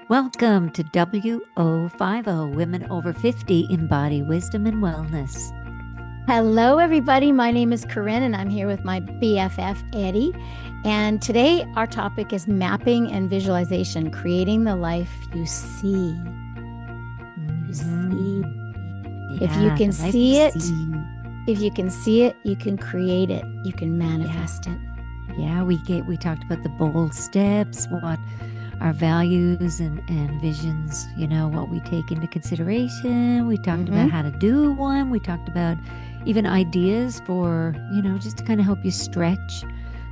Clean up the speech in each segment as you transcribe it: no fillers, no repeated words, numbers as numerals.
Welcome to WO50 Women Over 50 Embody Wisdom and Wellness. Hello, everybody. My name is Corrine, and I'm here with my BFF, Eddi. And today, our topic is mapping and visualization, creating the life you see. You see. If you can see it, you can create it. You can manifest it. Yeah, we talked about the bold steps, what our values and visions, what we take into consideration. We talked about how to do one. We talked about even ideas for, just to kind of help you stretch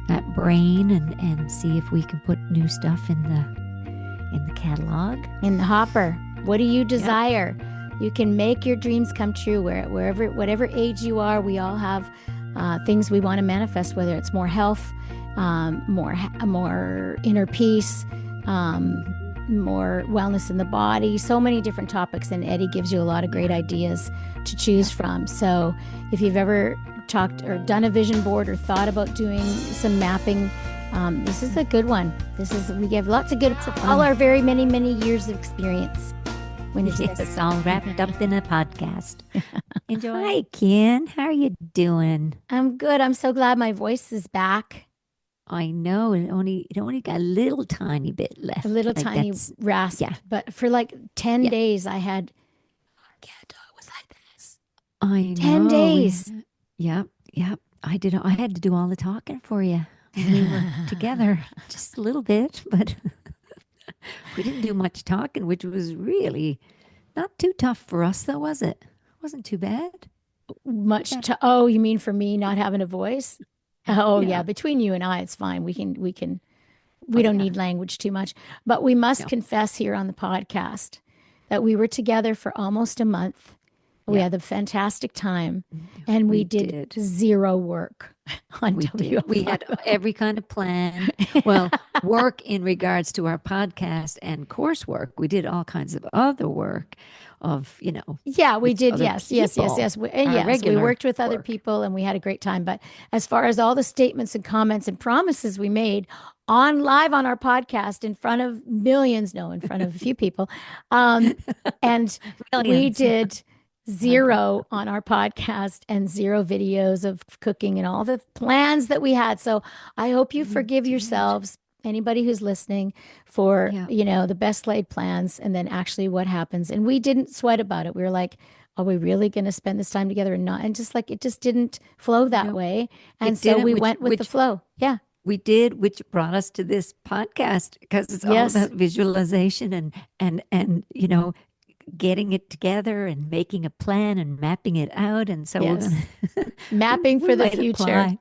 that brain and see if we can put new stuff in the catalog. In the hopper. What do you desire? Yep. You can make your dreams come true whatever age you are. We all have things we want to manifest, whether it's more health, more inner peace, more wellness in the body, so many different topics. And Eddi gives you a lot of great ideas to choose from. So if you've ever talked or done a vision board or thought about doing some mapping, this is a good one. We give lots of good, all our very many years of experience. It's all wrapped up in a podcast. Enjoy. Hi, Ken. How are you doing? I'm good. I'm so glad my voice is back. I know. It only got a little tiny bit left. A little tiny rasp. Yeah. But for like 10 days, I can't do it was like this. I know. 10 days. Yep. I had to do all the talking for you. We were together just a little bit, but we didn't do much talking, which was really not too tough for us, though, was it? Wasn't too bad. Oh, you mean for me not having a voice? Oh yeah. Between you and I, it's fine. We don't need language too much, but we must confess here on the podcast that we were together for almost a month. We had a fantastic time, and we did zero work on WO. We had every kind of plan. Well, work in regards to our podcast and coursework. We did all kinds of other work of, Yeah, we did. Yes. We worked with other people and we had a great time. But as far as all the statements and comments and promises we made live on our podcast in front of in front of a few people. And we did zero on our podcast and zero videos of cooking and all the plans that we had. So I hope you forgive yourselves, anybody who's listening, for, the best laid plans and then actually what happens. And we didn't sweat about it. We were like, are we really going to spend this time together or not? And it just didn't flow that way. And so we went with the flow. Yeah. We did, which brought us to this podcast because it's all about visualization and getting it together and making a plan and mapping it out. And so mapping for the future.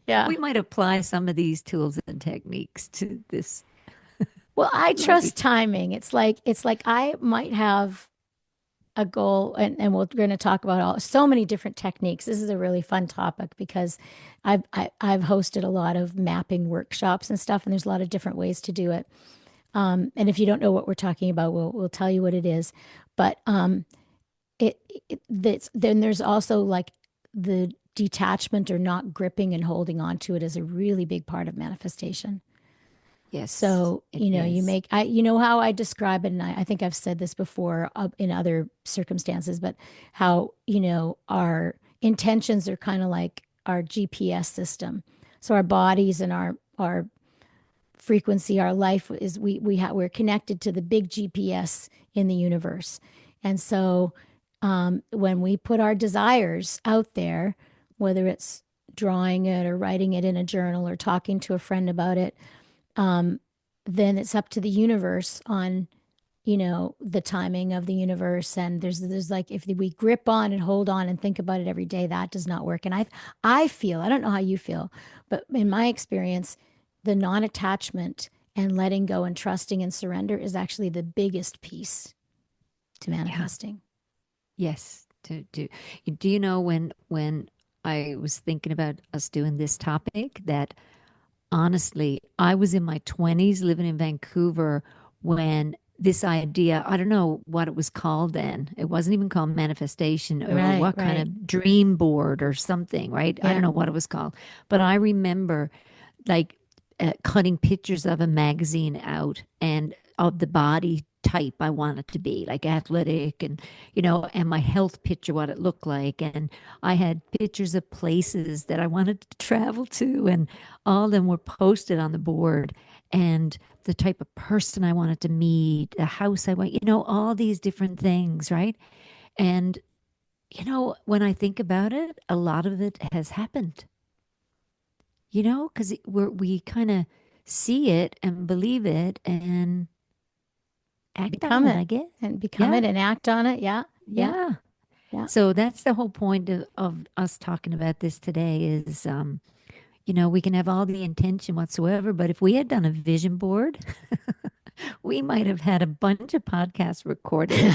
We might apply some of these tools and techniques to this. Well, I trust timing. It's like I might have a goal, and we're going to talk about so many different techniques. This is a really fun topic because I've hosted a lot of mapping workshops and stuff, and there's a lot of different ways to do it. And if you don't know what we're talking about, we'll tell you what it is. But then there's also like the detachment or not gripping and holding on to it is a really big part of manifestation. Yes. So, how I describe it, and I think I've said this before in other circumstances, but how, our intentions are kind of like our GPS system. So our bodies and our frequency, our life is, we're connected to the big GPS in the universe. And so when we put our desires out there, whether it's drawing it or writing it in a journal or talking to a friend about it, then it's up to the universe on, the timing of the universe. And there's like, if we grip on and hold on and think about it every day, that does not work. And I feel, I don't know how you feel, but in my experience, the non-attachment and letting go and trusting and surrender is actually the biggest piece to manifesting. Yes. Do you know when I was thinking about us doing this topic that honestly, I was in my 20s living in Vancouver when this idea, I don't know what it was called then. It wasn't even called manifestation or kind of dream board or something, right? Yeah. I don't know what it was called. But I remember like cutting pictures of a magazine out and of the body type I wanted to be, like athletic and, and my health picture, what it looked like. And I had pictures of places that I wanted to travel to, and all of them were posted on the board. And the type of person I wanted to meet, the house I want, all these different things, right? And, when I think about it, a lot of it has happened, because we kind of see it and believe it and act Become on it, it I guess. and become Yeah. it and act on it. Yeah. Yeah. Yeah. Yeah. So that's the whole point of us talking about this today is, we can have all the intention whatsoever, but if we had done a vision board, we might have had a bunch of podcasts recorded,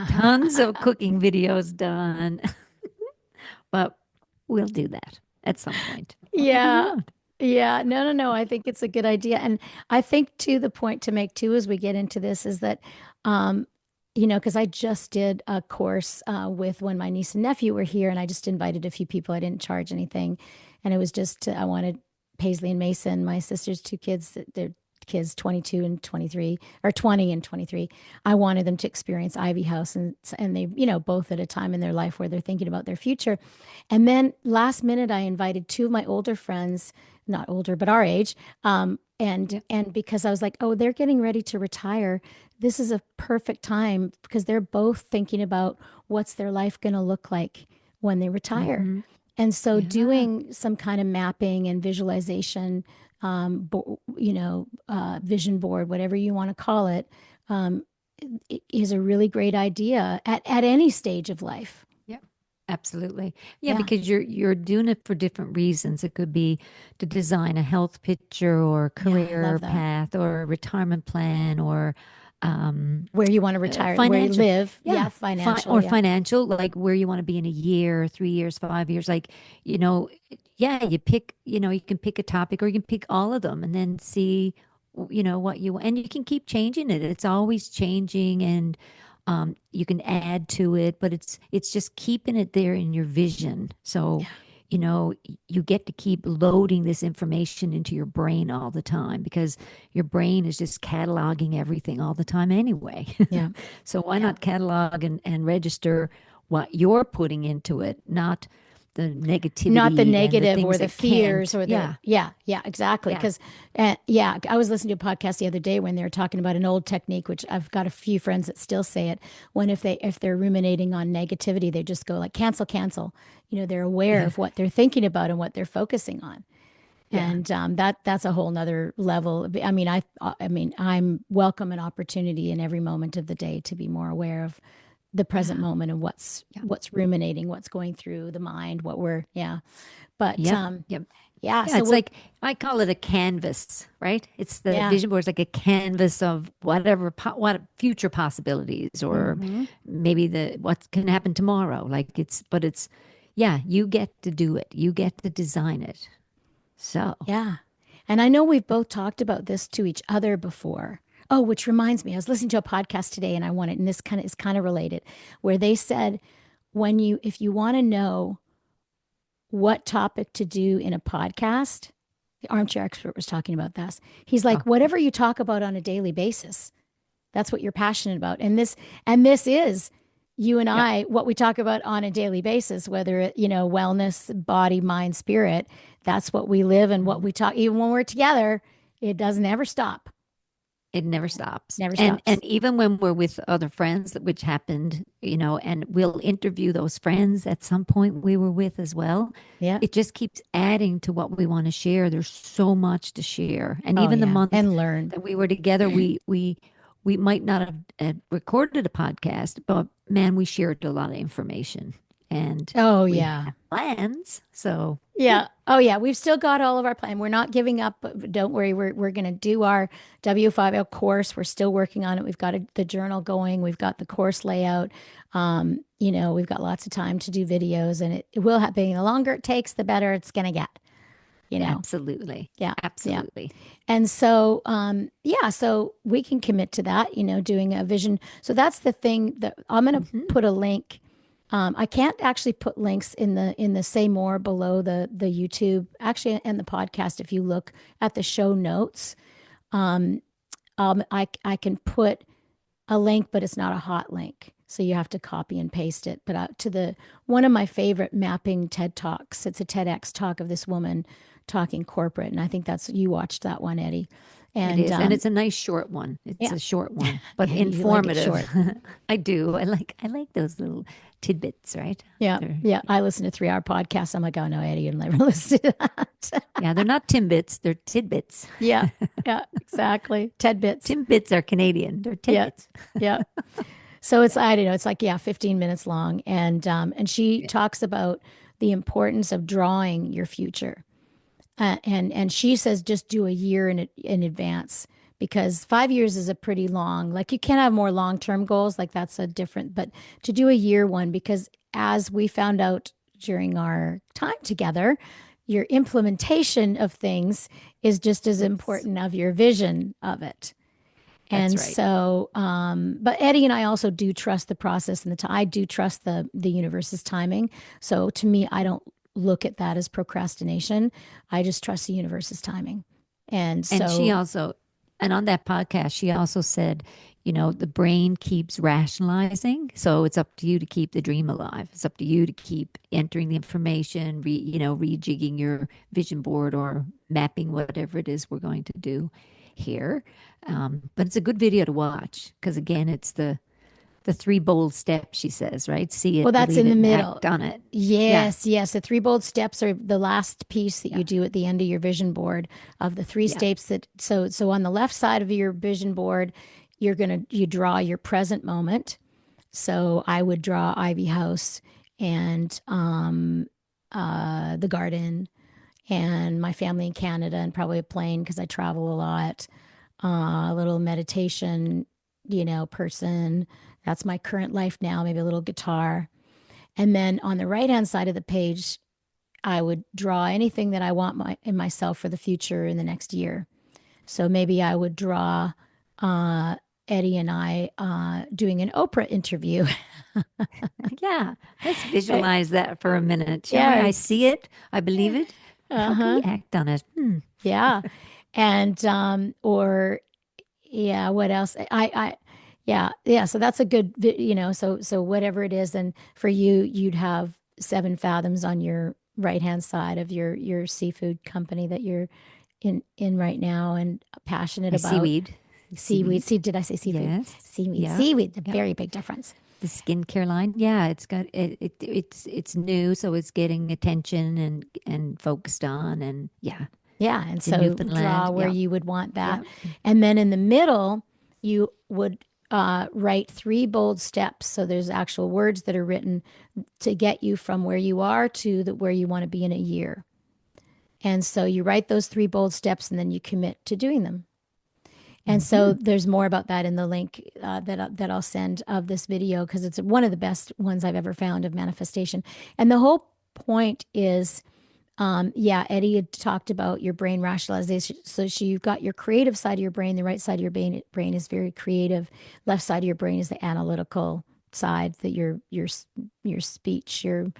tons of cooking videos done, but we'll do that at some point. Or maybe we Yeah. won't. Yeah. No, no, no. I think it's a good idea. And I think too, the point to make too, as we get into this is that, um, because I just did a course with when my niece and nephew were here, and I just invited a few people. I didn't charge anything. And it was just, I wanted Paisley and Mason, my sister's two kids, they're kids 22 and 23, or 20 and 23. I wanted them to experience Ivy House, and they, both at a time in their life where they're thinking about their future. And then last minute, I invited two of my older friends, not older, but our age. And Yeah. and because I was like, oh, they're getting ready to retire. This is a perfect time because they're both thinking about what's their life going to look like when they retire. Mm-hmm. And so Yeah. doing some kind of mapping and visualization, vision board, whatever you want to call it, um, is a really great idea at any stage of life. Yeah. Absolutely. Yeah, Yeah. because you're doing it for different reasons. It could be to design a health picture or Yeah, I career love that. path or a retirement plan or Where you want to retire, where you financial. live. Yeah, Yeah. financial. Or Yeah. financial, like where you want to be in a year, 3 years, 5 years. Like, you know, yeah, you pick, you can pick a topic or you can pick all of them and then see, what and you can keep changing it. It's always changing and you can add to it, but it's just keeping it there in your vision. So, you get to keep loading this information into your brain all the time because your brain is just cataloging everything all the time anyway. Yeah. So why Yeah. not catalog and register what you're putting into it, not the Not the negativity and the negative or things the that fears can't. or the, Yeah, yeah, exactly. yeah, Because, yeah, I was listening to a podcast the other day when they were talking about an old technique, which I've got a few friends that still say it. When if they're ruminating on negativity, they just go like cancel, cancel. They're aware yeah, of what they're thinking about and what they're focusing on. yeah, And that's a whole nother level. I mean, I'm welcome an opportunity in every moment of the day to be more aware of the present yeah, moment and what's yeah. what's ruminating, what's going through the mind, what we're, yeah. But Yep, yep. yeah, Yeah, so it's we'll, like I call it a canvas, right? It's the yeah. vision board is like a canvas of whatever what future possibilities or Hmm. maybe the what can happen tomorrow. Like but it's yeah, you get to do it. You get to design it. So, Yeah. And I know we've both talked about this to each other before. Oh, which reminds me, I was listening to a podcast today and I wanted, and this kind of is kind of related, where they said if you want to know what topic to do in a podcast, the armchair expert was talking about this. He's oh, like, whatever you talk about on a daily basis, that's what you're passionate about. And this is you and yep. I, what we talk about on a daily basis, whether it, wellness, body, mind, spirit, that's what we live and what Mhm. we talk. Even when we're together, it doesn't ever stop. It never stops. Never And stops. even when we're with other friends, which happened, and we'll interview those friends at some point we were with as well. Yeah. It just keeps adding to what we want to share. There's so much to share. And Oh even the yeah. month And learn. that we were together, we might not have recorded a podcast, but man, we shared a lot of information and Oh we yeah. have plans. So Yeah. Oh yeah. We've still got all of our plan. We're not giving up. But don't worry. We're going to do our W5L course. We're still working on it. We've got the journal going. We've got the course layout. We've got lots of time to do videos, and it will happen. The longer it takes, the better it's going to get. You know. absolutely. Yeah. Yeah. Absolutely. And so, yeah, so we can commit to that, doing a vision. So that's the thing that I'm going to Hmm. put a link. I can't actually put links in the say more below the YouTube, actually, and the podcast. If you look at the show notes, I can put a link, but it's not a hot link. So you have to copy and paste it. But to the one of my favorite mapping TED Talks, it's a TEDx talk of this woman talking corporate. And I think that's, you watched that one, Eddie. It And is, and it's a nice short one. It's yeah, a short one, but yeah, you like it informative. short. I do. I like those little tidbits, right? Yeah, They're yeah. I listen to 3 hour podcasts. I'm like, oh no, Eddie, you'll never listen to that. yeah, they're not timbits, they're tidbits. Yeah, yeah, exactly. TED bits. Timbits are Canadian. They're Yeah, tidbits. yeah. So it's, I don't know, it's like, yeah, 15 minutes long. And she Yeah. talks about the importance of drawing your future. And she says just do a year in advance, because 5 years is a pretty long, like you can have more long-term goals, like that's a different, but to do a year one, because as we found out during our time together, your implementation of things is just as Yes, important of your vision of it. that's And right. so, but Eddie and I also do trust the process and the time. I do trust the universe's timing. So to me, I don't look at that as procrastination. I just trust the universe's timing. And And she so, also, and on that podcast, she also said, the brain keeps rationalizing. So it's up to you to keep the dream alive. It's up to you to keep entering the information, rejigging your vision board or mapping whatever it is we're going to do here. But it's a good video to watch because again, it's the three bold steps, she says, right? See well, it, that's believe in the it, and middle. act on it. Yeah, Yes, yes. The three bold steps are the last piece that yeah, you do at the end of your vision board of the three yeah. steps that, so on the left side of your vision board, you draw your present moment. So I would draw Ivy House and the garden and my family in Canada and probably a plane because I travel a lot. A little meditation, person. That's my current life now, maybe a little guitar. And then on the right hand side of the page, I would draw anything that I want in myself for the future in the next year. So maybe I would draw uh, Eddie and I doing an Oprah interview. Yeah, let's visualize that for a minute, shall we? Yeah. I see it. I believe it. How can we Uh-huh. act on it? Yeah. And or yeah, what else? Yeah, yeah. So that's a good, so whatever it is, and for you, you'd have 7 fathoms on your right hand side of your seafood company that you're in right now and passionate My about. seaweed. Seaweed. Seaweed. See, did I say seafood? Yes. Seaweed. Yeah. Seaweed. A Yeah. very big difference. The skincare line. Yeah, it's got it's new, so it's getting attention and focused on and yeah, Yeah, and it's in so draw Newfoundland. where Yeah. you would want that. Yeah. And then in the middle, you would write 3 bold steps. So there's actual words that are written to get you from where you are to where you want to be in a year. And so you write those 3 bold steps and then you commit to doing them. And so Hmm. there's more about that in the link that I'll send of this video because it's one of the best ones I've ever found of manifestation. And the whole point is yeah, Eddie had talked about your brain rationalization. So you've got your creative side of your brain. The right side of your brain is very creative. Left side of your brain is the analytical side, that your speech, your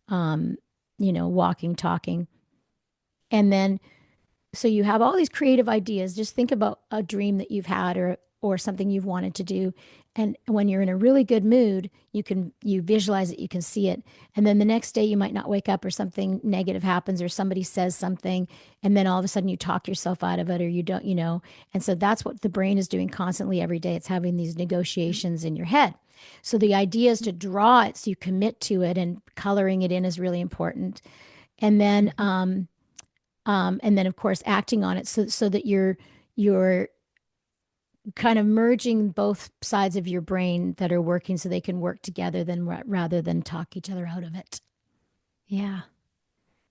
walking, talking. And then so you have all these creative ideas. Just think about a dream that you've had or something you've wanted to do. And when you're in a really good mood, you visualize it, you can see it. And then the next day you might not wake up or something negative happens or somebody says something and then all of a sudden you talk yourself out of it or you don't. And so that's what the brain is doing constantly every day. It's having these negotiations in your head. So the idea is to draw it so you commit to it, and coloring it in is really important. And then of course acting on it so that you're kind of merging both sides of your brain that are working so they can work together rather than talk each other out of it. Yeah.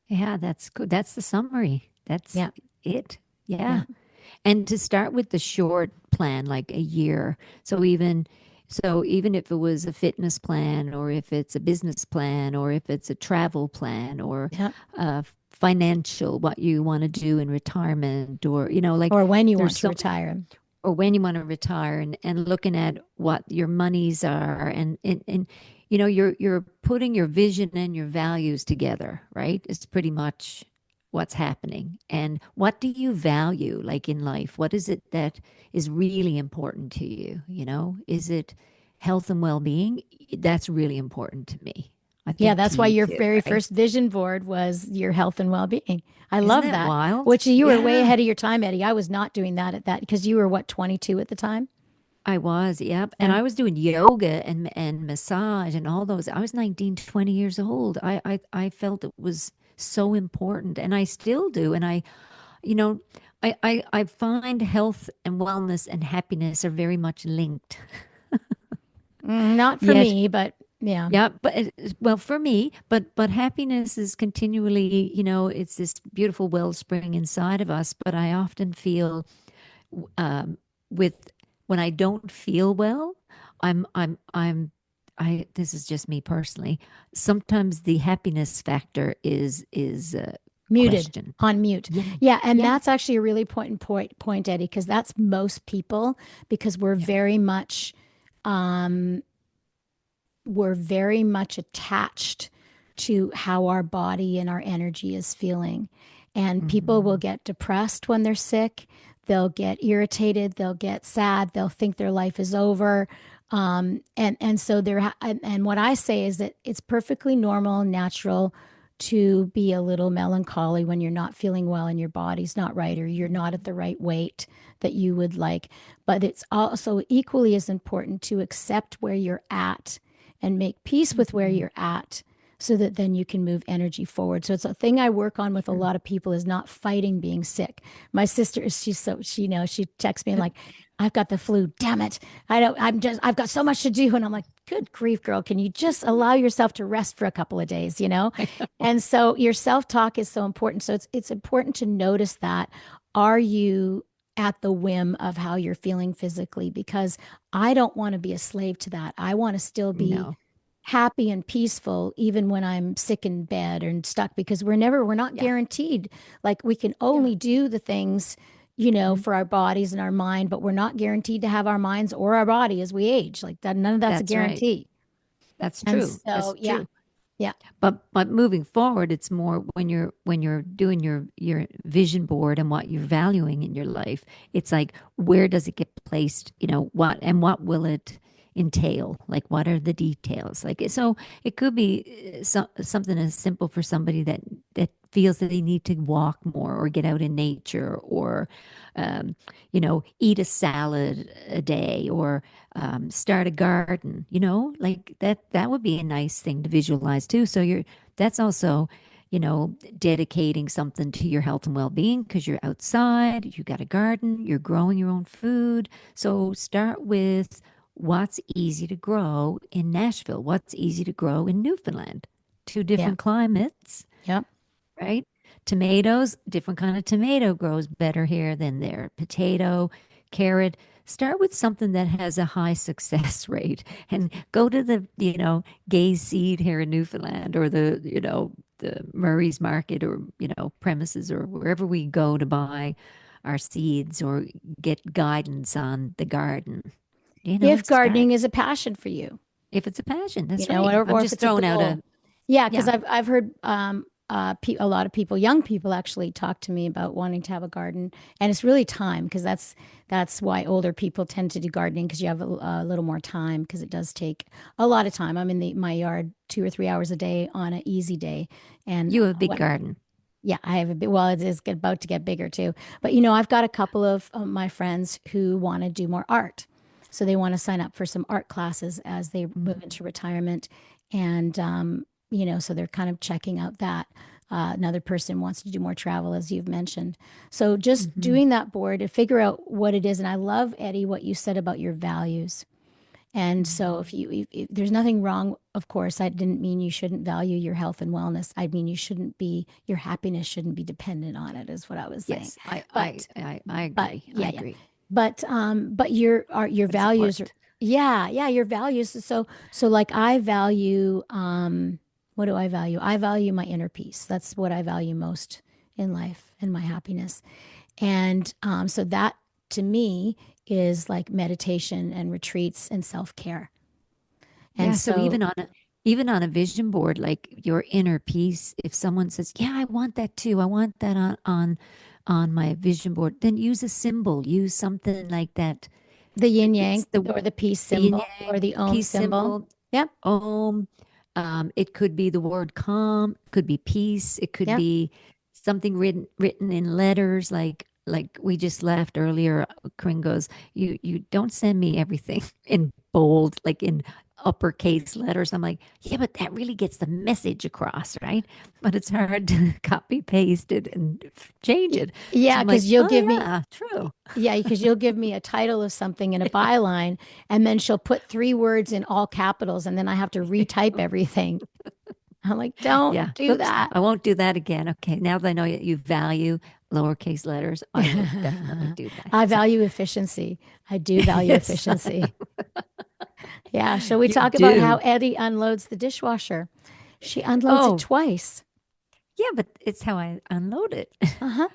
Yeah, that's good. That's the summary. That's Yeah. it. Yeah. Yeah. And to start with the short plan, like a year. So even if it was a fitness plan or if it's a business plan or if it's a travel plan or Yeah. financial, what you want to do in retirement or, like Or when you want there's to so, retire. or when you want to retire and looking at what your monies are and you're putting your vision and your values together, right? It's pretty much what's happening and what do you value like in life? What is it that is really important to you? You know, is it health and well-being? That's really important to me. I Yeah, think to that's why you your too, very right? first vision board was your health and well-being. I Isn't love that that. wild? Which you were way Yeah. ahead of your time, Eddie. I was not doing that at that because you were what, 22 at the time? I was, yep. And Yeah. I was doing yoga and massage and all those. I was 19, 20 years old. I felt it was so important and I still do. And you know, I find health and wellness and happiness are very much linked. Not for Yet, me, but yeah. yeah, but well, for me, but happiness is continually, it's this beautiful wellspring inside of us. But I often feel with when I don't feel well, I'm this is just me personally. Sometimes the happiness factor is Muted questioned. on mute. Yeah, Yeah, and yeah, that's actually a really important point, Eddie, because that's most people because yeah. um we're very much attached to how our body and our energy is feeling. And people will Hmm. get depressed when they're sick. They'll get irritated. They'll get sad. They'll think their life is over. And so and what I say is that it's perfectly normal, natural to be a little melancholy when you're not feeling well and your body's not right or you're not at the right weight that you would like. But it's also equally as important to accept where you're at and make peace with where Hmm. you're at so that then you can move energy forward. So it's a thing I work on with a True. lot of people is not fighting being sick. My sister, she texts me like, I've got the flu, damn it. I've got so much to do. And I'm like, good grief, girl. Can you just allow yourself to rest for a couple of days, you know? I know. And so your self-talk is so important. So it's important to notice that. Are you at the whim of how you're feeling physically? Because I don't want to be a slave to that. I want to still be No. happy and peaceful even when I'm sick in bed and stuck because we're not Yeah. guaranteed. Like we can Yeah. only do the things, Mhm. for our bodies and our mind, but we're not guaranteed to have our minds or our body as we age. Like that, none of that's a That's right. guarantee. That's And true. so, That's yeah, true. yeah, But moving forward, it's more when you're doing your vision board and what you're valuing in your life. It's like where does it get placed? What will it entail? Like what are the details? Like so, it could be something as simple for somebody that feels that they need to walk more or get out in nature or eat a salad a day or start a garden, like that would be a nice thing to visualize too. So that's also, dedicating something to your health and well-being because you're outside, you got a garden, you're growing your own food. So start with what's easy to grow in Nashville, what's easy to grow in Newfoundland. Two yeah, different climates, yeah, right? Tomatoes, different kind of tomato grows better here than there. Potato, carrot. Start with something that has a high success rate and go to the, Gay Seed here in Newfoundland or the Murray's Market or, premises or wherever we go to buy our seeds or get guidance on the garden. if Start gardening is a passion for you. if it's a passion. That's right. I'm Or if just it's a throwing out goal. a, Yeah, because yeah, I've heard a lot of people, young people, actually talk to me about wanting to have a garden, and it's really time because that's why older people tend to do gardening because you have a little more time because it does take a lot of time. I'm in my yard 2 or 3 hours a day on an easy day, and you have a big what garden. yeah, I have a bit. Well, it is about to get bigger too. But I've got a couple of my friends who want to do more art, so they want to sign up for some art classes as they move Mhm. into retirement, and so they're kind of checking out that. Another person wants to do more travel, as you've mentioned. So just Mhm. doing that board to figure out what it is. And I love, Eddie, what you said about your values. And so Mhm. if there's nothing wrong, of course, I didn't mean you shouldn't value your health and wellness. I mean your happiness shouldn't be dependent on it, is what I was saying. Yes, I I But I I but agree. I yeah, yeah. agree. But your But it's values are important. yeah, your values. So like I value what do I value? I value my inner peace. That's what I value most in life and my happiness. And so that to me is like meditation and retreats and self-care. And Yeah, so so, even on a even on a vision board, like your inner peace, if someone says, "Yeah, I want that too. I want that on my vision board," then use a symbol, use something like that. The yin yang It's the or the peace yin symbol or yang the ohm peace symbol. symbol, Yep. om. It could be the word calm, it could be peace, it could Yep. be something written in letters like we just laughed earlier. Corinne goes, you don't send me everything in bold, like in uppercase letters. I'm like, yeah, but that really gets the message across, right? But it's hard to copy paste it and change it. So Yeah, I'm like, because you'll give oh me yeah, true. yeah, because you'll give me a title of something in a byline, and then she'll put three words in all capitals, and then I have to retype everything. I'm like, don't Yeah. do Oops. that. I won't do that again. Okay. Now that I know that you value lowercase letters, I will definitely do that. I So, value efficiency. I do value yes, efficiency. Yeah. Shall we you talk about how do. Eddie unloads the dishwasher? She unloads it Oh, twice. yeah, but it's how I unload it. Uh-huh.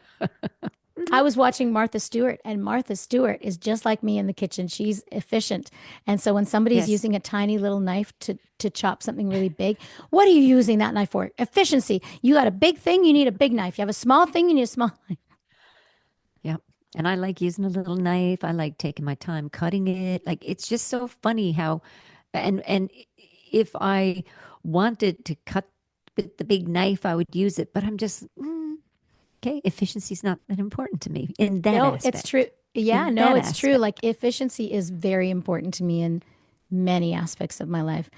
I Mhm. was watching Martha Stewart, and Martha Stewart is just like me in the kitchen. She's efficient. And so when somebody's Yes. using a tiny little knife to chop something really big, what are you using that knife for? Efficiency. You got a big thing, you need a big knife. You have a small thing, you need a small knife. Yep. And I like using a little knife. I like taking my time cutting it. Like it's just so funny how and if I wanted to cut with the big knife, I would use it, but I'm just okay, efficiency is not that important to me in that No, it's true. aspect. Yeah, In no, that it's true. aspect. Like efficiency is very important to me in many aspects of my life.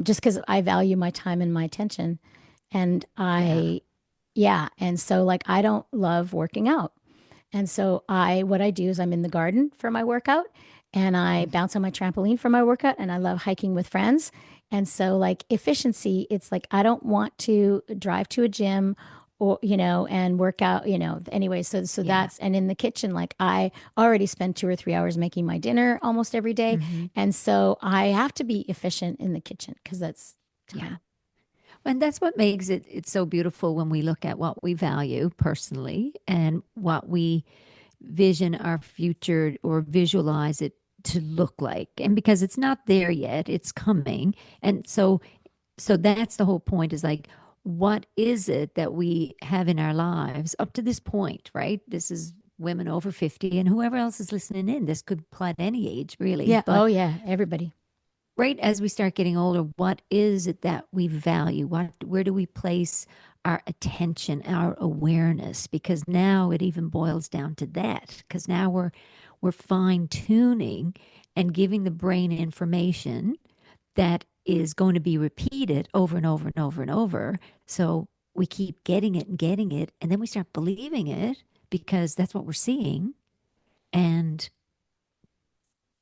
Just because I value my time and my attention. And Yeah. yeah. And so like I don't love working out. And so what I do is I'm in the garden for my workout and I Mhm. bounce on my trampoline for my workout and I love hiking with friends. And so like efficiency, it's like I don't want to drive to a gym or, and work out, anyway. So Yeah. that's, and in the kitchen, like I already spend 2 or 3 hours making my dinner almost every day. Hmm. And so I have to be efficient in the kitchen because that's Yeah. time. And that's what makes it's so beautiful when we look at what we value personally and what we vision our future or visualize it to look like. And because it's not there yet, it's coming. And so that's the whole point is like what is it that we have in our lives up to this point, right? This is women over 50 and whoever else is listening in. This could apply to any age really, Yeah. Oh, but yeah. Everybody. right as we start getting older, what is it that we value? Where do we place our attention, our awareness? Because now it even boils down to that. Because now we're fine tuning and giving the brain information that is going to be repeated over and over and over and over. So we keep getting it, and then we start believing it because that's what we're seeing and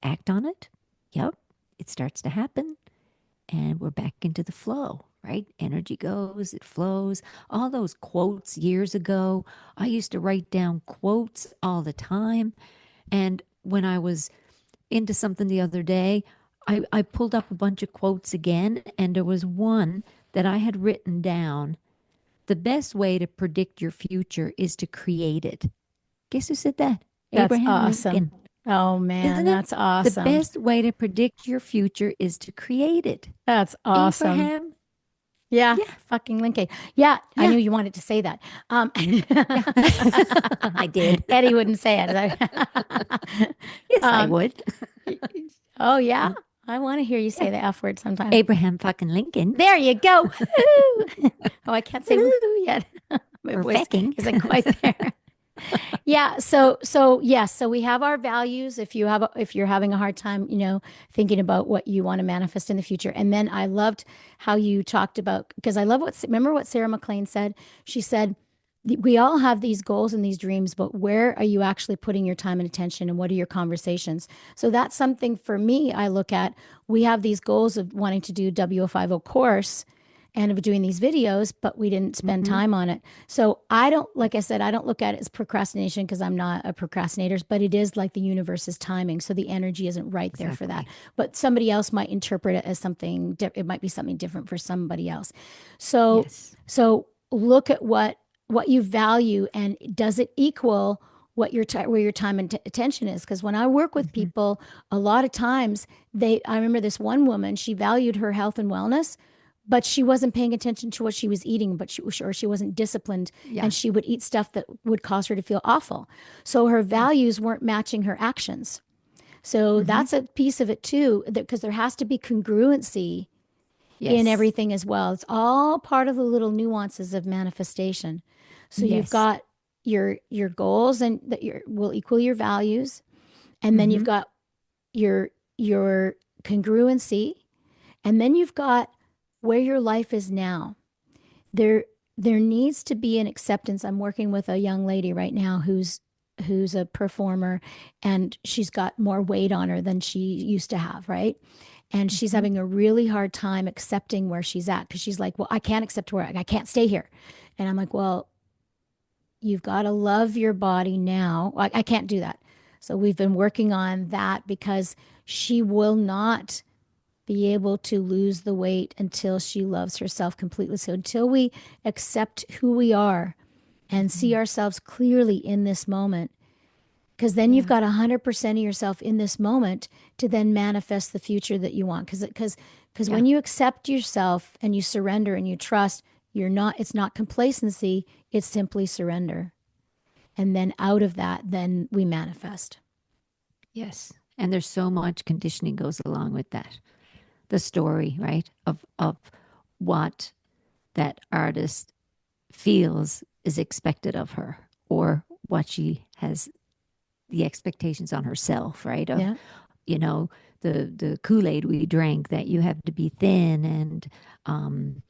act on it. Yep, it starts to happen and we're back into the flow, right? Energy goes, it flows. All those quotes years ago, I used to write down quotes all the time. And when I was into something the other day, I pulled up a bunch of quotes again, and there was one that I had written down. The best way to predict your future is to create it. Guess who said that? That's Abraham awesome. Lincoln. Oh, man. Isn't it? That's The awesome. best way to predict your future is to create it. That's awesome. Abraham, Yeah, yeah, fucking Lincoln. Yeah, I yeah, knew you wanted to say that. yeah. I did. Eddie wouldn't say it. Yes, I um, would. oh yeah, I want to hear you Yeah. say the F word sometime. Abraham fucking Lincoln. There you go. Woo-hoo. Oh, I can't say woohoo yet. My Or voice fecking. isn't quite there. Yeah, so yes, so we have our values. If you're having a hard time, thinking about what you want to manifest in the future. And then I loved how you talked about because I love remember what Sarah McLean said? She said, we all have these goals and these dreams, but where are you actually putting your time and attention and what are your conversations? So that's something for me I look at. We have these goals of wanting to do W50 course and of doing these videos, but we didn't spend Hmm. time on it. So I don't, like I said, I don't look at it as procrastination because I'm not a procrastinator, but it is like the universe's timing. So the energy isn't right there for that. Exactly. But somebody else might interpret it as something, it might be something different for somebody else. So, Yes. so look at what you value and does it equal what where your time and attention is? Because when I work with Hmm. people, a lot of times I remember this one woman, she valued her health and wellness, but she wasn't paying attention to what she was eating, but she wasn't disciplined, Yeah. and she would eat stuff that would cause her to feel awful. So her Yeah. values weren't matching her actions. So Hmm. that's a piece of it too, because there has to be congruency in Yes. everything as well. It's all part of the little nuances of manifestation. So you've Yes. got your goals and that your will equal your values, and then you've Hmm. got your congruency, and then you've got where your life is now. There there needs to be an acceptance. I'm working with a young lady right now who's a performer, and she's got more weight on her than she used to have, right? And she's Hmm. having a really hard time accepting where she's at because she's like, well, I can't accept where I can't stay here. And I'm like, well, you've got to love your body now. I can't do that. So we've been working on that because she will not be able to lose the weight until she loves herself completely. So until we accept who we are and see Hmm. ourselves clearly in this moment, because then you've Yeah. got 100% of yourself in this moment to then manifest the future that you want. Because Yeah. when you accept yourself and you surrender and you trust, it's not complacency, it's simply surrender. And then out of that, then we manifest. Yes. And there's so much conditioning goes along with that. The story, right? Of what that artist feels is expected of her, or what she has, the expectations on herself, right? Of, Yeah. you know, the Kool-Aid we drank, that you have to be thin and um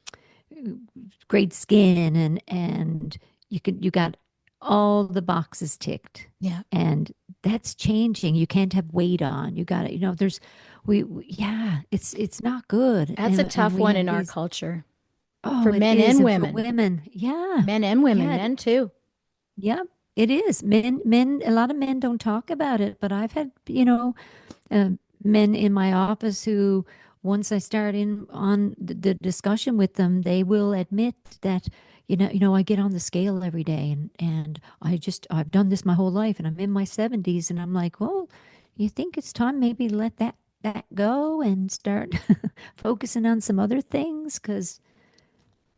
great skin, and you got all the boxes ticked. Yeah. And that's changing. You can't have weight on. You got to, there's yeah, it's not good. That's a And tough we one have in our these, culture oh, for it men is. and And for women, women, yeah. men and women, Yeah, men too. yeah, it is. A lot of men don't talk about it, but I've had, uh, men in my office who, once I start in on the discussion with them, they will admit that, I get on the scale every day, and I've done this my whole life, and I'm in my 70s, and I'm like, well, you think it's time maybe to let that go and start focusing on some other things, because,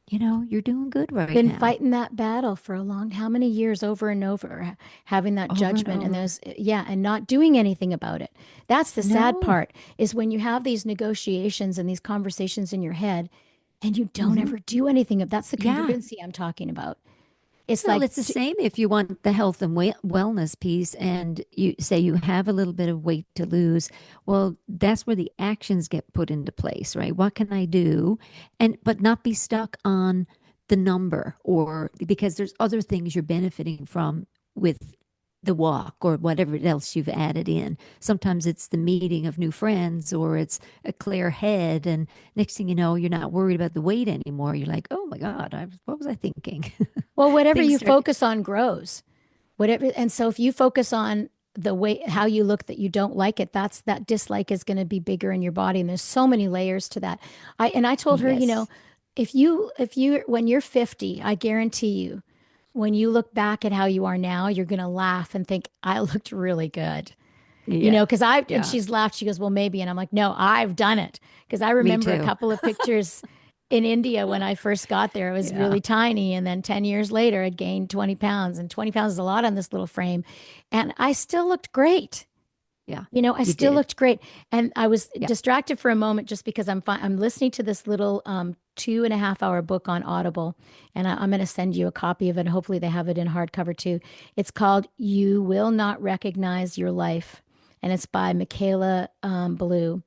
you're doing good right Been now, fighting that battle for a long, how many years over and over, having that over and judgment and over. those, yeah, and not doing anything about it. That's the sad No. part is when you have these negotiations and these conversations in your head and you don't Hmm. ever do anything. That's the Yeah. congruency I'm talking about. It's Well, like, it's the same if you want the health and wellness piece, and you say you have a little bit of weight to lose. Well, that's where the actions get put into place, right? What can I do? But not be stuck on the number, or because there's other things you're benefiting from with the walk or whatever else you've added in. Sometimes it's the meeting of new friends, or it's a clear head. And next thing you know, you're not worried about the weight anymore. You're like, oh my God, what was I thinking? well, whatever Things you start. focus on grows. Whatever, and so if you focus on the way how you look that you don't like it, that dislike is going to be bigger in your body, and there's so many layers to that. I told her, Yes. if you when you're 50, I guarantee you, when you look back at how you are now, you're going to laugh and think I looked really good. Yeah. Because and Yeah. she's laughed. She goes, well, maybe. And I'm like, no, I've done it. Because I Me remember a too. couple of pictures in India when I first got there. It was Yeah. really tiny. And then 10 years later, I'd gained 20 pounds. And 20 pounds is a lot on this little frame. And I still looked great. Yeah. I You still did. looked great. And I was Yeah. distracted for a moment just because I'm listening to this little 2.5 hour book on Audible. And I'm going to send you a copy of it. And hopefully they have it in hardcover too. It's called You Will Not Recognize Your Life. And it's by Michaela Blue.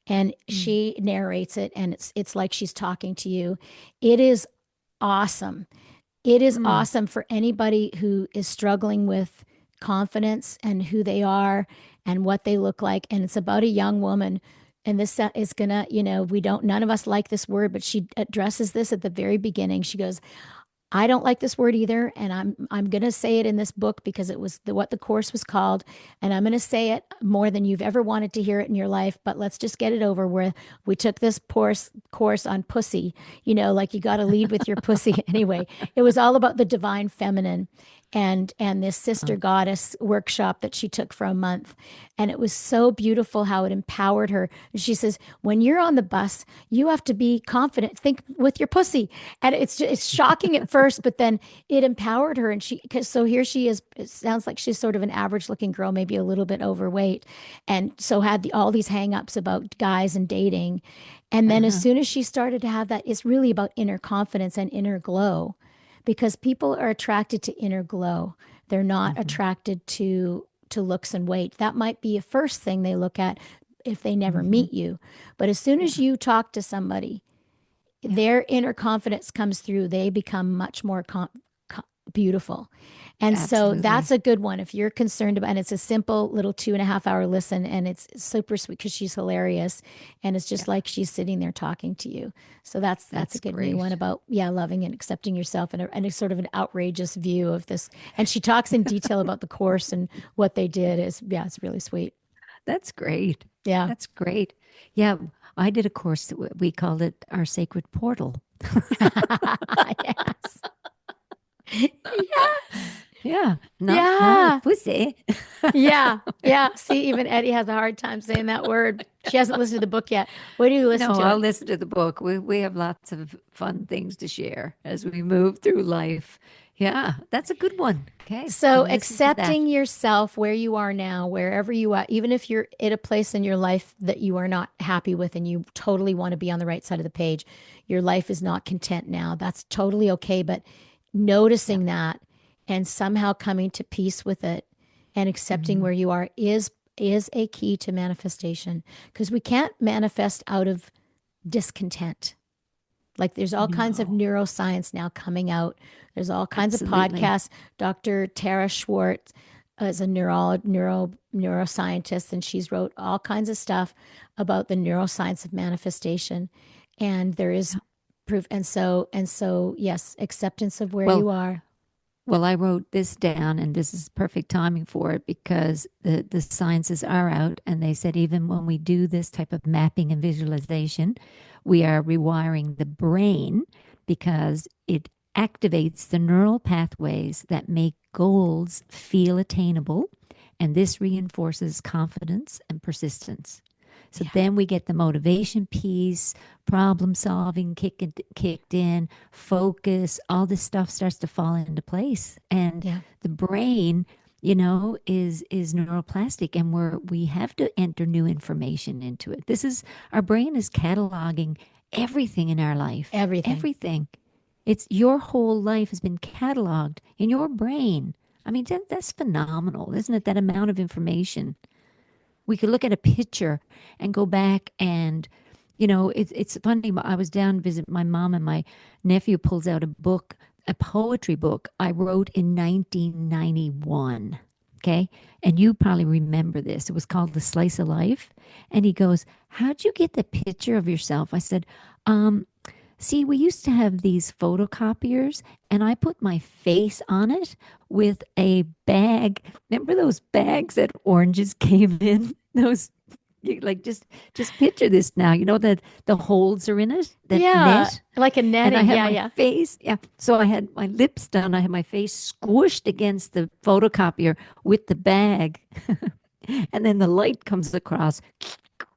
And Mm. she narrates it, and it's like she's talking to you. It is awesome. It is Mm. awesome for anybody who is struggling with confidence and who they are and what they look like. And it's about a young woman. And this is gonna, we don't, none of us like this word, but she addresses this at the very beginning. She goes, I don't like this word either, and I'm going to say it in this book because it was what the course was called, and I'm going to say it more than you've ever wanted to hear it in your life. But let's just get it over with. We took this course on pussy, like you got to lead with your pussy anyway. It was all about the divine feminine, and this sister Oh, goddess workshop that she took for a month. And it was so beautiful how it empowered her. And she says, when you're on the bus, you have to be confident. Think with your pussy. And it's shocking at first, but then it empowered her. And she, cause so here she is. It sounds like she's sort of an average looking girl, maybe a little bit overweight. And so had all these hangups about guys and dating. And then as uh-huh. soon as she started to have that, it's really about inner confidence and inner glow because people are attracted to inner glow. They're not Hmm. attracted to looks and weight. That might be a first thing they look at if they never Hmm. meet you. But as soon as Yeah. you talk to somebody, Yeah. their inner confidence comes through. They become much more beautiful. And so that's Absolutely. a good one if you're concerned about, and it's a simple little 2.5 hour listen, and it's super sweet because she's hilarious, and it's just Yeah. like she's sitting there talking to you. So that's a That's good new one great. about loving and accepting yourself, and a sort of an outrageous view of this. And she talks in detail about the course and what they did. Is Yeah, it's really sweet. That's great. Yeah. That's great. Yeah, I did a course that we called it our sacred portal. Yes. Yes. Yeah, not with Yeah. pussy. Yeah. Yeah. See, even Eddie has a hard time saying that word. She hasn't listened to the book yet. Wait do you listen No, to I'll it? listen to the book. We have lots of fun things to share as we move through life. Yeah, that's a good one. Okay, So I'll listen to that. accepting yourself where you are now, wherever you are, even if you're at a place in your life that you are not happy with and you totally want to be on the right side of the page, your life is not content now. That's totally okay. But Yeah. noticing that and somehow coming to peace with it and accepting Hmm. where you are is a key to manifestation because we can't manifest out of discontent. Like there's all kinds of No, neuroscience now coming out. There's all kinds of absolutely. podcasts. Dr. Tara Schwartz is a neuroscientist, and she's wrote all kinds of stuff about the neuroscience of manifestation. And there is Yeah. proof. And so, yes, acceptance of where Well, you are. well, I wrote this down, and this is perfect timing for it because the sciences are out, and they said even when we do this type of mapping and visualization, we are rewiring the brain because it activates the neural pathways that make goals feel attainable, and this reinforces confidence and persistence. So Yeah, then we get the motivation piece, problem solving kicked in, focus, all this stuff starts to fall into place. And yeah, the brain, is neuroplastic, and we have to enter new information into it. This is Our brain is cataloging everything in our life. everything. Everything. It's your whole life has been cataloged in your brain. I mean, that's phenomenal, isn't it? That amount of information. We could look at a picture and go back and it's funny. I was down to visit my mom, and my nephew pulls out a book, a poetry book I wrote in 1991. Okay. And you probably remember this. It was called The Slice of Life. And he goes, "How'd you get the picture of yourself?" I said, um, "See, we used to have these photocopiers, and I put my face on it with a bag. Remember those bags that oranges came in? Those, like, just picture this now. You know that the holes are in it, that Yeah, net, like a and I netting. had Yeah, my yeah. face. Yeah, so I had my lips done. I had my face squished against the photocopier with the bag, and then the light comes across,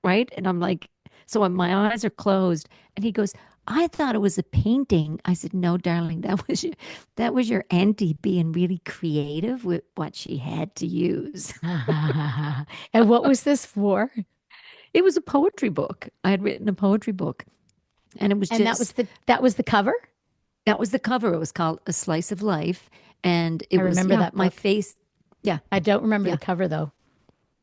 right? And I'm like, so when my eyes are closed, and he goes, "I thought it was a painting." I said, "No, darling, that was your auntie being really creative with what she had to use." And what was this for? It was a poetry book. I had written a poetry book, and it was And that was just the cover? that was the cover. It was called A Slice of Life, and it I was, remember yeah, that my book. face. Yeah, I don't remember the yeah, cover though.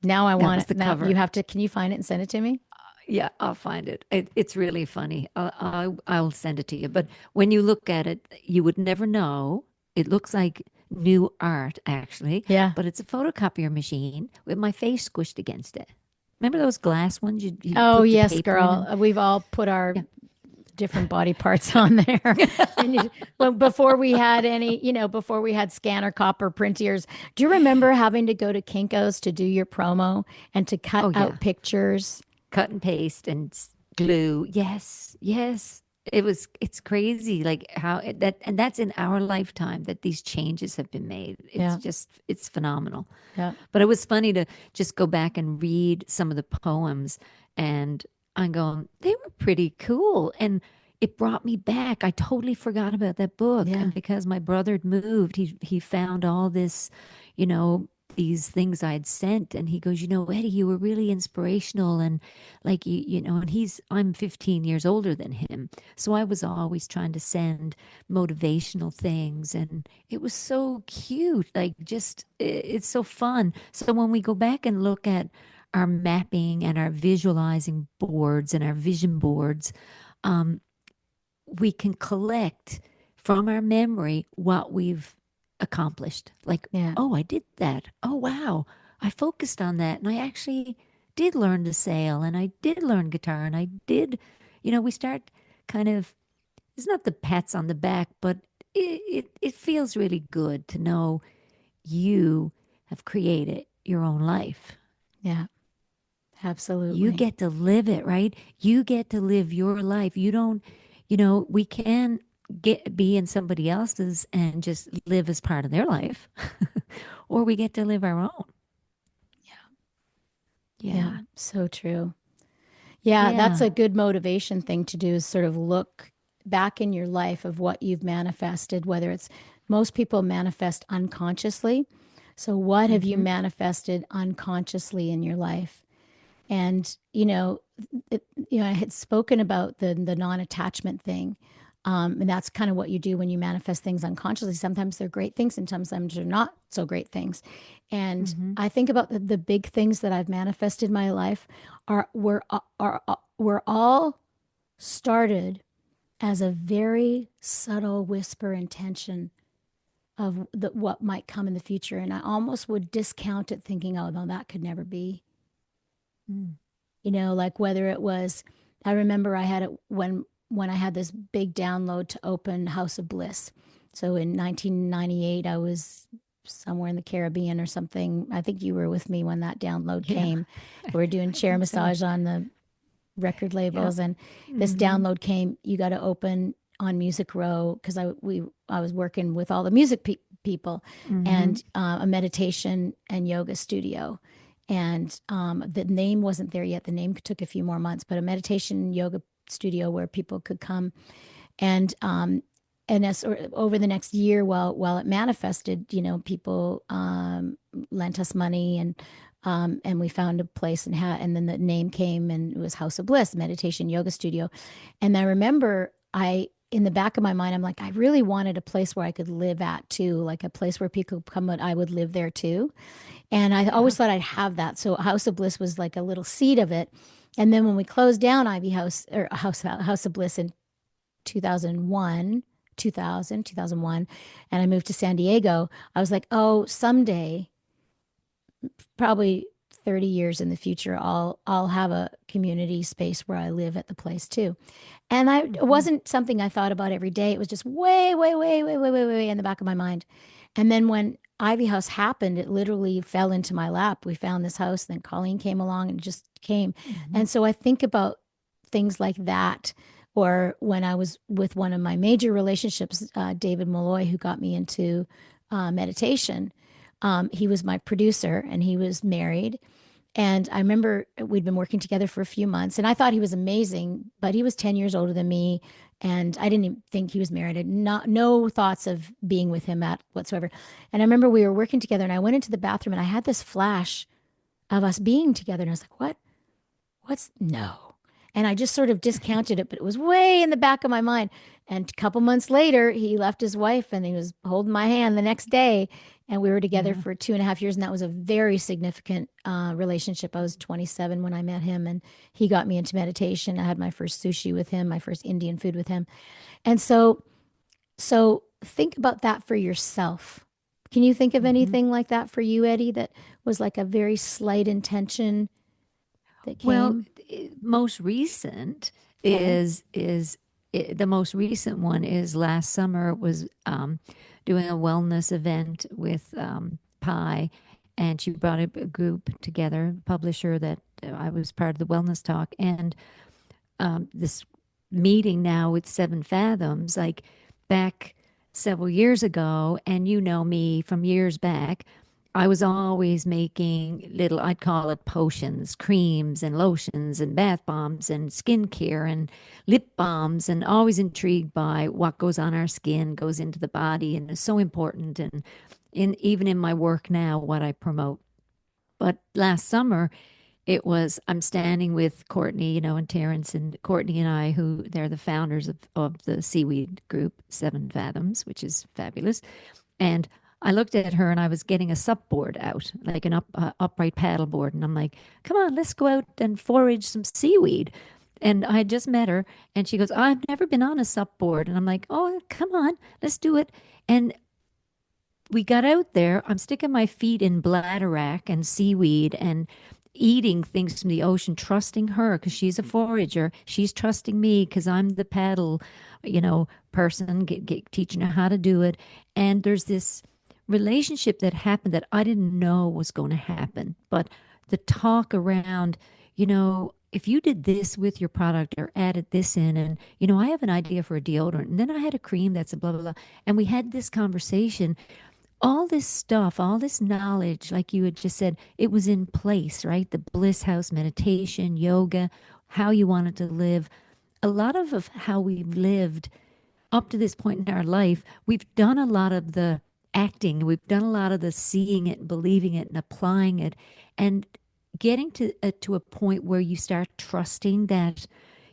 Now I that want was it. the Now you cover. have to, can you find it and send it to me? Yeah, I'll find it. It's really funny. I'll send it to you. But when you look at it, you would never know. It looks like new art, actually, Yeah. but it's a photocopier machine with my face squished against it. Remember those glass ones you Oh, put your yes, paper in? girl. And We've all put our yeah. different body parts on there. And well, before we had any, before we had scanner copper printers, do you remember having to go to Kinko's to do your promo and to cut Oh, out yeah. pictures? Cut and paste and glue. Yes, yes. it's crazy like how that, and that's in our lifetime that these changes have been made. Yeah. It's phenomenal. Yeah. But it was funny to just go back and read some of the poems, and I'm going, they were pretty cool. And it brought me back. I totally forgot about that book. Yeah. And because my brother had moved, he found all this, you know, these things I'd sent. And he goes, you know, Eddie, you were really inspirational. And like, you know, and I'm 15 years older than him. So I was always trying to send motivational things. And it was so cute. Like, just, it's so fun. So when we go back and look at our mapping and our visualizing boards and our vision boards, um, we can collect from our memory what we've accomplished. Like, Yeah. oh, I did that. Oh, wow. I focused on that. And I actually did learn to sail and I did learn guitar and I did, you know, we start kind of, it's not the pats on the back, but it feels really good to know you have created your own life. Yeah. You Absolutely. get to live it, right? You get to live your life. You don't, you know, we can be in somebody else's and just live as part of their life, or we get to live our own. Yeah. Yeah. So true. Yeah, that's Yeah. a good motivation thing to do is sort of look back in your life of what you've manifested, whether it's most people manifest unconsciously. So, what have you Mm-hmm. manifested unconsciously in your life? And, I had spoken about the non-attachment thing. And that's kind of what you do when you manifest things unconsciously. Sometimes they're great things and sometimes they're not so great things. And Mm-hmm. I think about the big things that I've manifested in my life were all started as a very subtle whisper intention of what might come in the future. And I almost would discount it thinking, oh, no, that could never be. Mm. Like whether it was, I remember I had it when I had this big download to open House of Bliss. So in 1998, I was somewhere in the Caribbean or something. I think you were with me when that download Yeah. came. We were doing I chair think so. massage on the record Yeah. labels, and this Mm-hmm. download came. You got to open on Music Row because I was working with all the music people, Mm-hmm. and a meditation and yoga studio. And the name wasn't there yet. The name took a few more months, but a meditation and yoga studio where people could come and as or over the next year, while it manifested, people lent us money and we found a place and then the name came and it was House of Bliss Meditation Yoga Studio. And I remember in the back of my mind, I'm like, I really wanted a place where I could live at too, like a place where people could come and I would live there too. And I Yeah. always thought I'd have that. So House of Bliss was like a little seed of it. And then when we closed down Ivy House or House of Bliss in 2001, 2001, and I moved to San Diego, I was like, oh, someday, probably 30 years in the future, I'll have a community space where I live at the place too. And it Mm-hmm. wasn't something I thought about every day. It was just way, way, way, way, way, way, way in the back of my mind. And then when Ivy House happened, it literally fell into my lap. We found this house, then Colleen came along and it just came. Mm-hmm. And so I think about things like that. Or when I was with one of my major relationships, David Malloy, who got me into meditation, he was my producer and he was married. And I remember we'd been working together for a few months and I thought he was amazing, but he was 10 years older than me. And I didn't even think he was married. I had no thoughts of being with him at whatsoever. And I remember we were working together and I went into the bathroom and I had this flash of us being together. And I was like, what? No. And I just sort of discounted it, but it was way in the back of my mind. And a couple months later, he left his wife and he was holding my hand the next day. And we were together Yeah. for 2.5 years. And that was a very significant relationship. I was 27 when I met him, and he got me into meditation. I had my first sushi with him, my first Indian food with him. And so think about that for yourself. Can you think of Mm-hmm. anything like that for you, Eddie, that was like a very slight intention that Well, came? most recent Okay. the most recent one is last summer was doing a wellness event with Pi, and she brought a group together, publisher that I was part of the wellness talk, and this. meeting now with Seven Fathoms, like back several years ago, and you know me from years back, I was always making little, I'd call it potions, creams and lotions and bath bombs and skincare and lip balms, and always intrigued by what goes on our skin, goes into the body, and is so important. And even in my work now, what I promote. But last summer, I'm standing with Courtney, and Terrence, and Courtney and I, who they're the founders of the seaweed group, Seven Fathoms, which is fabulous. And I looked at her and I was getting a sup board out, like an upright paddle board. And I'm like, come on, let's go out and forage some seaweed. And I had just met her and she goes, I've never been on a sup board. And I'm like, oh, come on, let's do it. And we got out there. I'm sticking my feet in bladderwrack and seaweed and eating things from the ocean, trusting her because she's a forager. She's trusting me because I'm the paddle, person, teaching her how to do it. And there's this relationship that happened that I didn't know was going to happen. But the talk around, if you did this with your product or added this in, and, I have an idea for a deodorant, and then I had a cream that's a blah, blah, blah. And we had this conversation, all this stuff, all this knowledge, like you had just said, it was in place, right? The bliss house, meditation, yoga, how you wanted to live. A lot of how we've lived up to this point in our life, we've done a lot of the acting, we've done a lot of the seeing it, believing it, and applying it, and getting to a point where you start trusting that,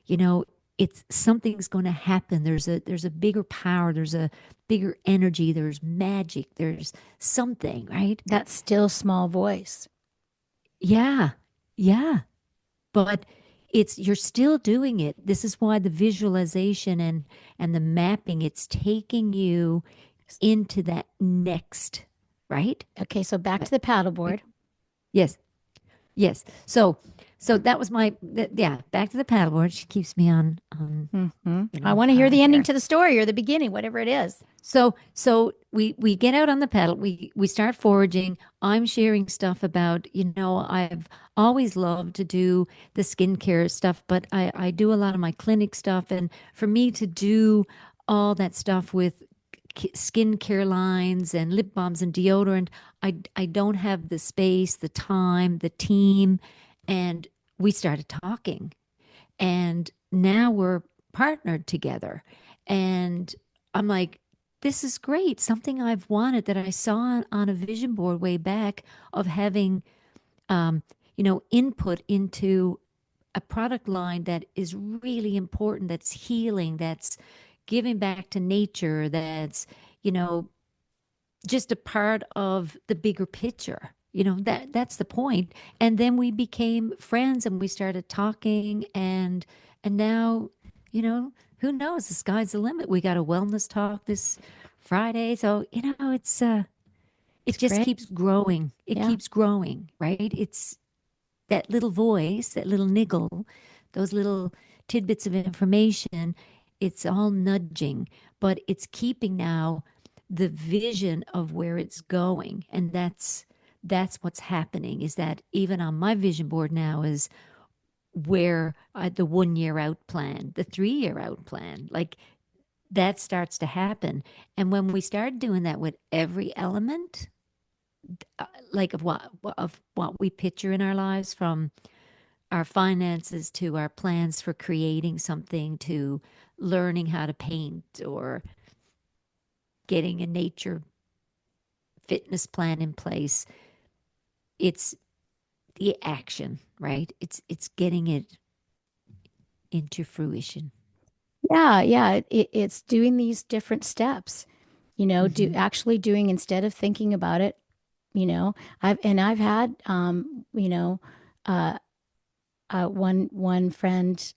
you know, it's something's going to happen. There's a bigger power. There's a bigger energy. There's magic. There's something, right? That still small voice. Yeah, yeah. But you're still doing it. This is why the visualization and the mapping, it's taking you into that next, right? Okay, so back Right. to the paddleboard. Yes. Yes. So that was yeah, back to the paddleboard. She keeps me on I want to hear the ending here. to the story or the beginning, whatever it is. So we get out on the paddle. We start foraging. I'm sharing stuff about, I've always loved to do the skincare stuff, but I do a lot of my clinic stuff. And for me to do all that stuff with skincare lines and lip balms and deodorant, I don't have the space, the time, the team. And we started talking. And now we're partnered together. And I'm like, this is great. Something I've wanted that I saw on a vision board way back of having, input into a product line that is really important, that's healing, that's giving back to nature, that's, you know, just a part of the bigger picture. That's the point. And then we became friends and we started talking, and now, who knows? The sky's the limit. We got a wellness talk this Friday. So, it It's just great. keeps growing. It Yeah. keeps growing, right? It's that little voice, that little niggle, those little tidbits of information. It's all nudging, but it's keeping now the vision of where it's going. And that's what's happening, is that even on my vision board now is where the 1 year out plan, the 3 year out plan, like that starts to happen. And when we start doing that with every element, like of what we picture in our lives, from our finances to our plans for creating something to learning how to paint or getting a nature fitness plan in place, it's the action, right? It's getting it into fruition. Yeah, yeah. It's doing these different steps, do Hmm. actually doing instead of thinking about it, I've had uh one friend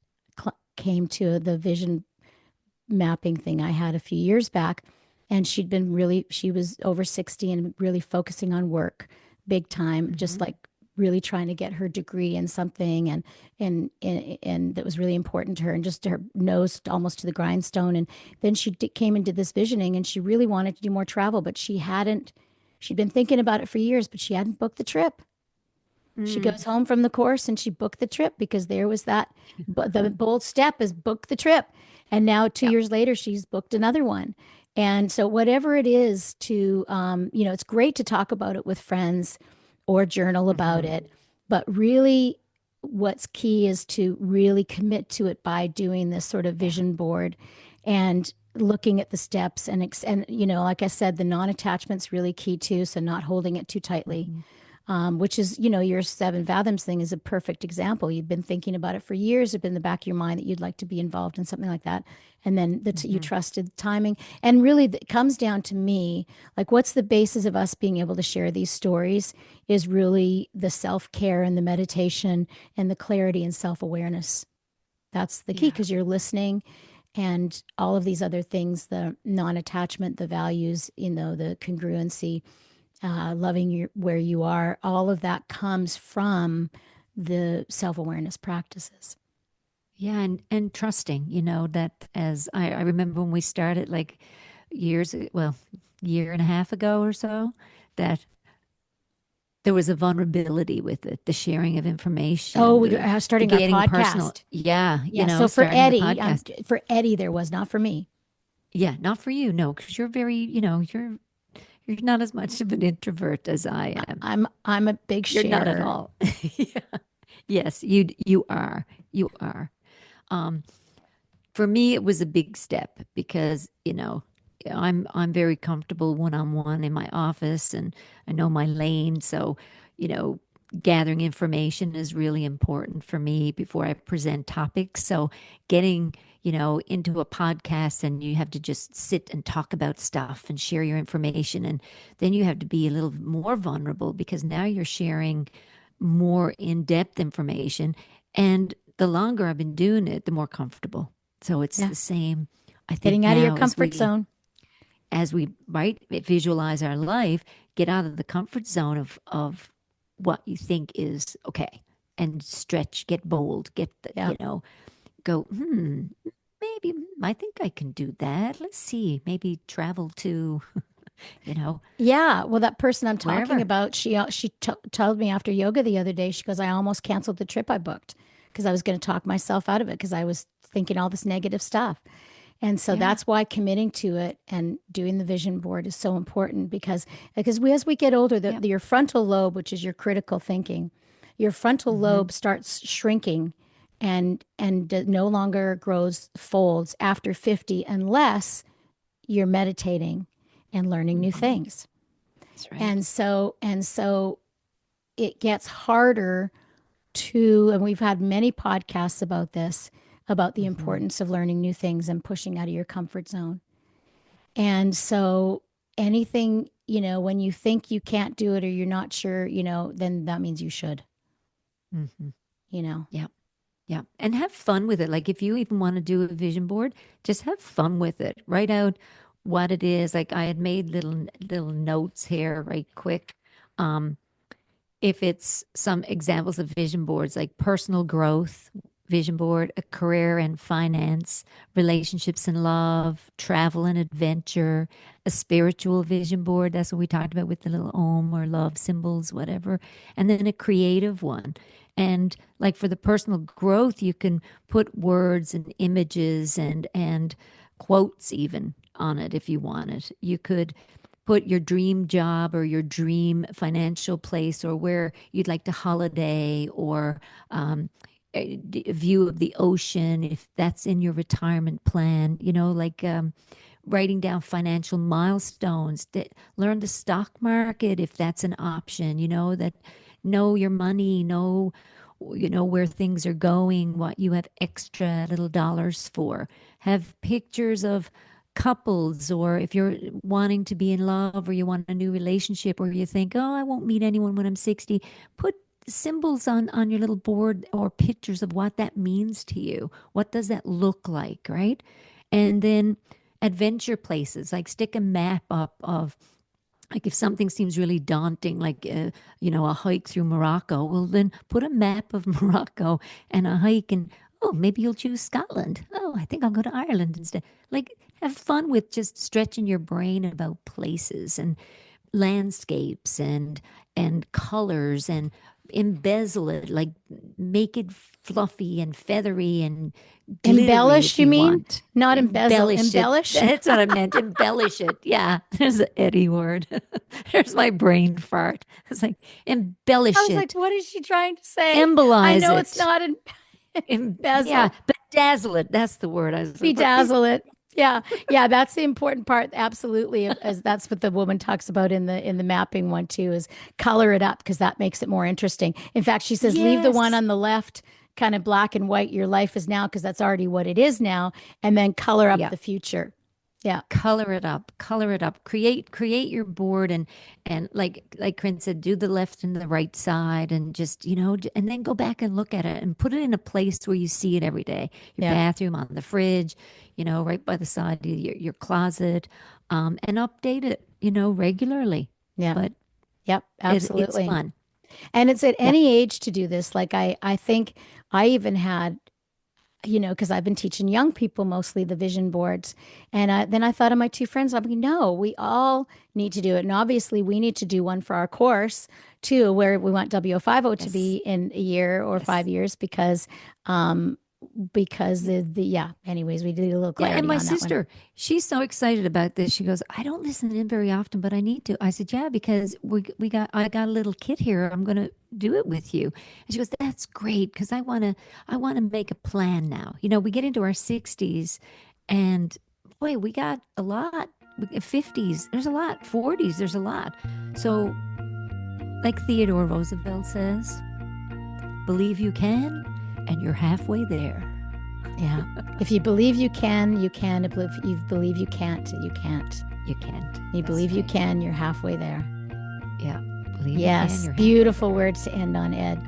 came to the vision mapping thing I had a few years back, and she was over 60 and really focusing on work big time, just Hmm. like really trying to get her degree in something, and that was really important to her, and just her nose almost to the grindstone. And then came and did this visioning, and she really wanted to do more travel, but she'd been thinking about it for years, but she hadn't booked the trip. She Mm. goes home from the course and she booked the trip because there was that. But the bold step is book the trip. And now two Yep. years later, she's booked another one. And so, whatever it is to, it's great to talk about it with friends or journal about Hmm. it. But really, what's key is to really commit to it by doing this sort of Yeah. vision board and looking at the steps and like I said, the non-attachment's really key too. So not holding it too tightly, Hmm. which is, your 7 fathoms thing is a perfect example. You've been thinking about it for years. It's been in the back of your mind that you'd like to be involved in something like that. And then you Hmm. trusted the timing. And really, it comes down to me, like, what's the basis of us being able to share these stories is really the self care and the meditation and the clarity and self awareness. That's the key Yeah. because you're listening and all of these other things, the non attachment, the values, the congruency, loving where you are, all of that comes from the self awareness practices. Yeah, and trusting, that as I remember when we started like year and a half ago or so, that there was a vulnerability with it, the sharing of information, Oh, the starting our getting personal. podcast. Yeah, Yeah. So for starting the Eddie, podcast. for Eddie, there was not for me. Yeah, not for you, no, because you're very, you're not as much of an introvert as I am. I'm a big You're not at sharer. all. Yeah. Yes, you are. You are. Um, for me, it was a big step because, I'm very comfortable one on one in my office and I know my lane. So, you know, gathering information is really important for me before I present topics. So getting, into a podcast and you have to just sit and talk about stuff and share your information. And then you have to be a little more vulnerable because now you're sharing more in-depth information. And the longer I've been doing it, the more comfortable. So it's Yeah. the same, I think, Getting out of your now comfort zone. as we right visualize our life, get out of the comfort zone of what you think is okay and stretch, get bold, get the, Yeah. go, maybe I think I can do that. Let's see, maybe travel to, you know, Yeah, well, that person I'm talking wherever. about, she told me after yoga the other day, she goes, I almost canceled the trip I booked because I was going to talk myself out of it because I was thinking all this negative stuff. And so Yeah. that's why committing to it and doing the vision board is so important because as we get older, Yep. your frontal lobe, which is your critical thinking, your frontal Mm-hmm. lobe starts shrinking and no longer grows folds after 50 unless you're meditating and learning new Mm-hmm. things. That's right. And so it gets harder and we've had many podcasts about this, about the Mm-hmm. importance of learning new things and pushing out of your comfort zone. And so anything, when you think you can't do it or you're not sure, then that means you should, Mm-hmm. you know. Yeah. Yeah. And have fun with it. Like if you even want to do a vision board, just have fun with it. Write out what it is. Like I had made little notes here right quick. Um, if it's some examples of vision boards like personal growth vision board, a career and finance, relationships and love, travel and adventure, a spiritual vision board. That's what we talked about with the little om or love symbols, whatever. And then a creative one. And like for the personal growth, you can put words and images and quotes even on it if you want it. You could put your dream job or your dream financial place or where you'd like to holiday or a view of the ocean if that's in your retirement plan, like writing down financial milestones that learn the stock market if that's an option, that know your money, know where things are going, what you have extra little dollars for. Have pictures of couples, or if you're wanting to be in love or you want a new relationship or you think, oh, I won't meet anyone when I'm 60, put symbols on your little board or pictures of what that means to you. What does that look like, right? And then adventure places, like stick a map up of, like if something seems really daunting, like a hike through Morocco, well then put a map of Morocco and a hike, and oh, maybe you'll choose Scotland. Oh, I think I'll go to Ireland instead. Like have fun with just stretching your brain about places and landscapes and colors and embezzle it, like make it fluffy and feathery and glittery Embellish, if you you mean? want. Not embezzle, Embellish it. embellish. That's what I meant. Embellish it. Yeah, there's an Eddie word. There's my brain fart. It's like I embellish was like, it, what is she trying to say? I embolize know it's it. not Yeah, embezzle. bedazzle it. That's the word I was looking for. Bedazzle it. Yeah. Yeah, that's the important part. Absolutely. As that's what the woman talks about in the mapping one too, is color it up because that makes it more interesting. In fact, she says leave the one Yes. on the left kind of black and white, your life is now, because that's already what it is now, and then color up Yeah. the future. Yeah. Color it up, create your board, and like Corinne said, do the left and the right side, and just, and then go back and look at it and put it in a place where you see it every day. Your Yeah. bathroom, on the fridge, right by the side of your closet, and update it, regularly. Yeah. But Yep. it's Absolutely. fun. And it's at Yeah. any age to do this. Like I think I even had, because I've been teaching young people mostly the vision boards. And then I thought of my two friends. I'm like, no, we all need to do it. And obviously, we need to do one for our course too, where we want W050 to be Yes. in a year or Yes. 5 years because yeah. Anyways, we did a little Yeah, and clarity my on that one. sister, she's so excited about this. She goes, "I don't listen in very often, but I need to." I said, "Yeah, because I got a little kit here. I'm going to do it with you." And she goes, "That's great because I want to make a plan now. We get into our 60s, and boy, we got a lot. 50s, there's a lot. 40s, there's a lot. So, like Theodore Roosevelt says, believe you can, and you're halfway there." Yeah. If you believe you can, you can. If you believe you can't, you can't. You can't. You That's believe you right. can, you're halfway there. Yeah. Believe you can, Yes, you're halfway. beautiful words to end on, Ed.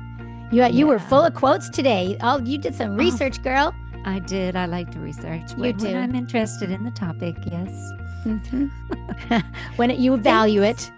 You were full Yeah. of quotes today. You did some Oh, research, girl. I did. I like to research You when do. I'm interested in the topic. Yes. Hmm. When you value Thanks. it.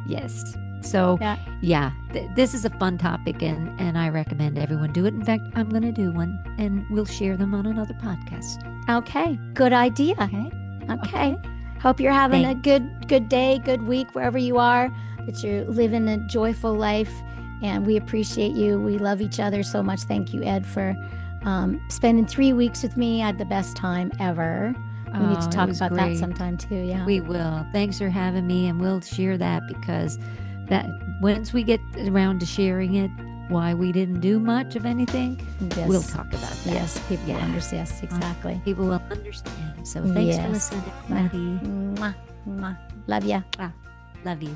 Yes. So, Yeah. yeah, this is a fun topic, and I recommend everyone do it. In fact, I'm going to do one, and we'll share them on another podcast. Okay. Good idea. Okay. Okay. Hope you're having a Thanks. good day, good week, wherever you are, that you're living a joyful life. And we appreciate you. We love each other so much. Thank you, Ed, for spending 3 weeks with me. I had the best time ever. We need to Oh, it talk was about that great. sometime too. Yeah. We will. Thanks for having me, and we'll share that because that once we get around to sharing it, why we didn't do much of anything, Yes. we'll talk about that. Yes, people Yeah. understand. Yes, exactly. People will understand. So thanks for Yes. listening, everybody. Mwah, mwah. Love ya. Love you.